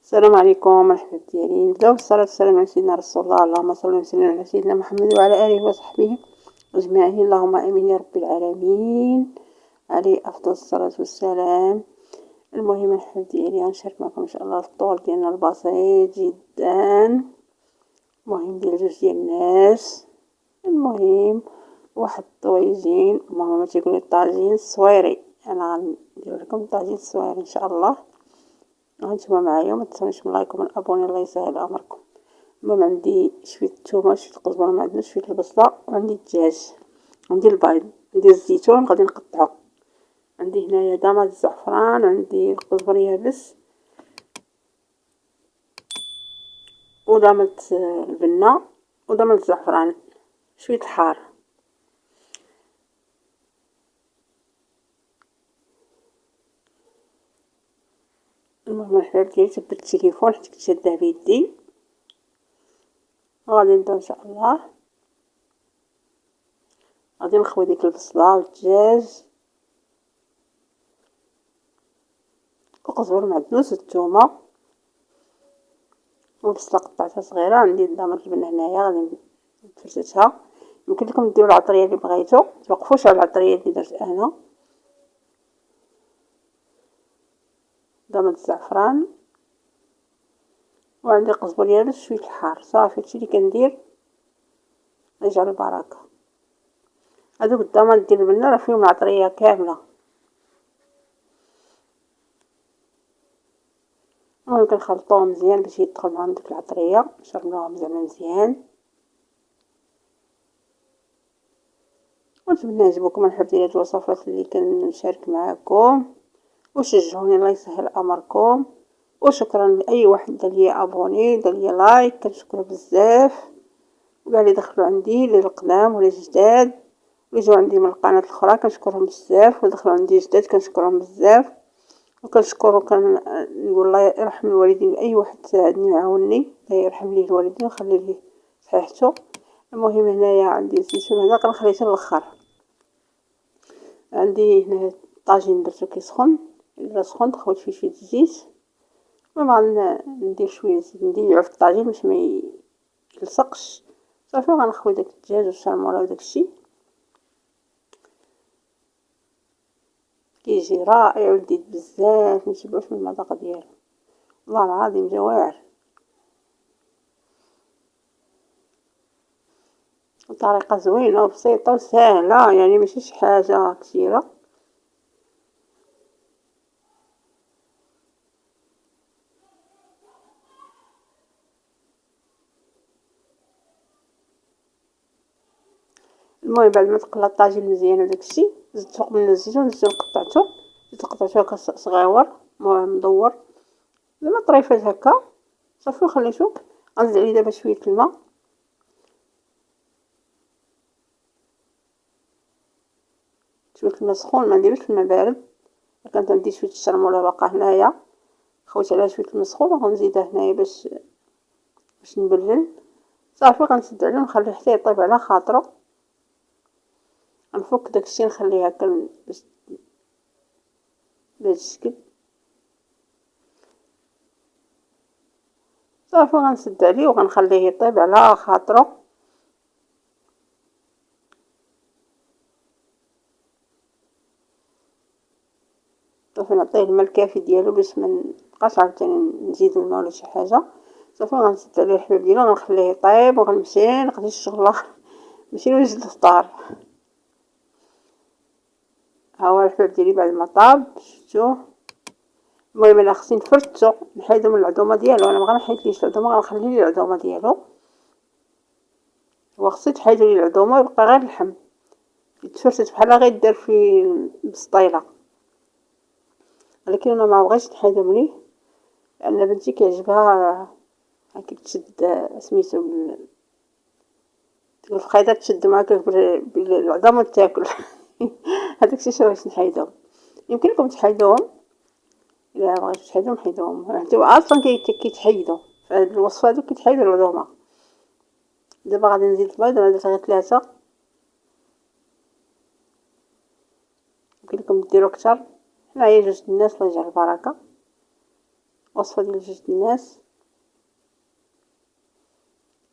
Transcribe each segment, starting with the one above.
السلام عليكم مرحبا ديالي. نبداو بالصلاة والسلام على سيدنا رسول الله. اللهم صل وسلم على سيدنا محمد وعلى اله وصحبه اجمعين. اللهم امين يا رب العالمين. عليه افضل الصلاة والسلام. المهم الحباب ديالي غنشارك معكم ان شاء الله الفطور ديالنا البسيط جدا. المهم ديال جوج ديال الناس. المهم واحد الطويجين، ماما تيقولي الطاجين الصويري، انا غندير لكم الطاجين الصويري ان شاء الله. هانتوما معايا وما تنساوش من لايك ومن ابوني، الله يسهل امركم. المهم عندي شويه الثومه، شويه القزبره معدنوس، شويه البصله، وعندي الدجاج، عندي البيض، عندي الزيتون غادي نقطعو، عندي هنايا دامات الزعفران، عندي القزبر يابس ودامت البنه ودامت الزعفران، شويه الحار. المهم الحباب ديالي ثبت التليفون حيت كنت شاده بيدي، وغادي نبداو ان شاء الله. غادي نخوي ديك البصله والدجاج القزبر معدنوس والثومه والبصله قطعتها صغيره. عندي دامة البنه هنايا غادي نفرشتها. يمكن لكم ديروا العطريه اللي بغيتو، توقفوش على العطريه اللي درت انا. دامة الزعفران وعندي قزبر يابس شويه الحار، صافي هادشي اللي كندير. يجعل البركه. هادوك الدامات ديال البنه راه فيهم العطريه كامله. المهم كنخلطوهم مزيان باش يدخل معاهم ديك العطريه، نشربوهم زعما مزيان. ونتمنى يعجبوكم الحب ديال هاد الوصفات اللي كنشارك معاكم، وشجعوني الله يسهل امركم. وشكرا لاي واحد دار لي ابوني، دار لي لايك، كنشكرو بزاف. وكاع اللي دخلوا عندي، اللي القدام ولا جداد، اللي جاو عندي من القناه الاخرى كنشكرهم بزاف، ودخلوا عندي جداد كنشكرهم بزاف. وكنشكر نقول الله يرحم الوالدين، اي واحد ساعدني وعاونني الله يرحم ليه الوالدين ويخلي ليه صحيحته. المهم هنايا عندي الزيتون، هذا كنخليه حتى الاخر. عندي هنا الطاجين درتو كيسخن، الا سخن خويت فيه شويه الزيت. المهم ندير شويه زيت نديرو في الطاجين باش ما يلصقش. صافي غنخوي داك الدجاج والشرموله وداكشي، كيجي رائع ولذيذ بزاف، متشبعوش من المذاق ديالو، والله العظيم جا واعر. طريقه زوينه وبسيطه وسهله، يعني ماشي شي حاجه كثيره. المهم بعد ما تقلى الطاجين مزيان وداكشي، زدت فوق منو الزيتون، زدت قطعته هكا صغيور مدور زعما طريفات هكا. صافي وخليتو. غنزيد عليه دابا شويه الماء، شويه الماء سخون، ما نديروش الماء بارد. كانت عندي شويه الشرموله باقا هنايا، خويت عليها شويه الماء سخون وغنزيدها هنايا باش نبلل. صافي غنسد عليه ونخليه حتى يطيب على خاطرو. غنفك داكشي نخليه هكا باش بهذا الشكل. صافي غنسد عليه وغنخليه يطيب على خاطرو. صافي نعطيه الماء الكافي ديالو باش ما نبقاش عاوتاني نزيدو الماء ولا شي حاجه. صافي غنسد عليه الحباب ديالو وغنخليه يطيب وغنمشي نقضي الشغل الاخر، نمشي نوجد الفطار. ها هو الحباب ديالي بعد ما طاب شفتوه. المهم انا خصني نفرتو نحيدو من العظومه ديالو، انا مغنحيدليش العظومه، غنخلي ليه العظومه ديالو. هو خصو يتحيدو ليه العظومه ويبقى غير اللحم يتفرتت بحال غير دار في البسطيله. ولكن انا ما بغيتش نحيدو مليح، لان بنتي كيعجبها هكا تشد سميتو الفخيده تشد معاك بالعظام وتاكل. هذاك الشيء باش نحيدهم. يمكن لكم تحيدوهم، الا بغيتو تحيدوهم حيدوهم، حتى اصلا كيتحيدوا في هاد الوصفه هادو، كيتحيدوا العظومه. دابا غادي نزيد البيض، انا درت غير 3. يمكن لكم ديروا اكثر، حنايا جوج الناس الله يجعل البركه. وصفة ديال جوج الناس.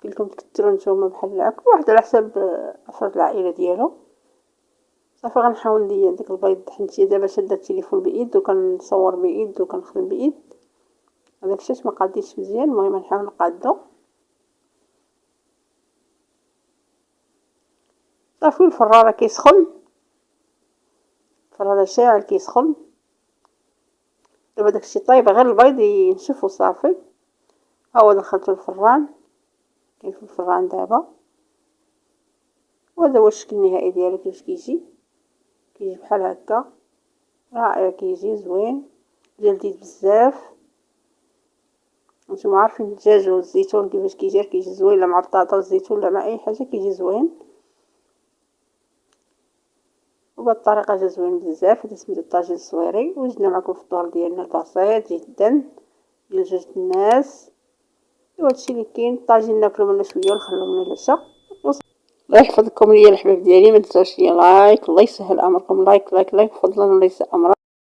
قلتلكم تكتروا نتوما بحال هكا كل واحد على حساب افراد العائله ديالو. صافي غنحاول ندير داك البيض، حيت دابا شاده التليفون بايد وكنصور بايد وكنخدم بايد، هذاك الشيء ما قاديتش مزيان. المهم نحاول نقادو. صافي الفران راه كيسخن، الفران شاعل كيسخن. دابا داكشي طايب، غير البيض ينشف وصافي. ها هو دخلته الفران، كاين في الفران دابا. وهذا هو الشكل النهائي ديالو كيفاش كيجي بحال هكا، رائع، كيجي زوين، لذيذ بزاف. نتوما عارفين الدجاج والزيتون كيفاش كيجي زوين، لا مع البطاطا والزيتون لا مع اي حاجه كيجي زوين. وبهاد الطريقه جا زوين بزاف. هذا سميتو الطاجين الصويري، وجدنا معكم في الدور ديالنا البسيط جدا ديال جوج الناس. وهادشي اللي كاين. الطاجين ناكلو منه شويه ونخلوه من العشاء. الله يحفظكم ليا الحباب ديالي. ما تنساوش ليا لايك، الله يسهل امركم، لايك لايك لايك فضلا وليس امرا.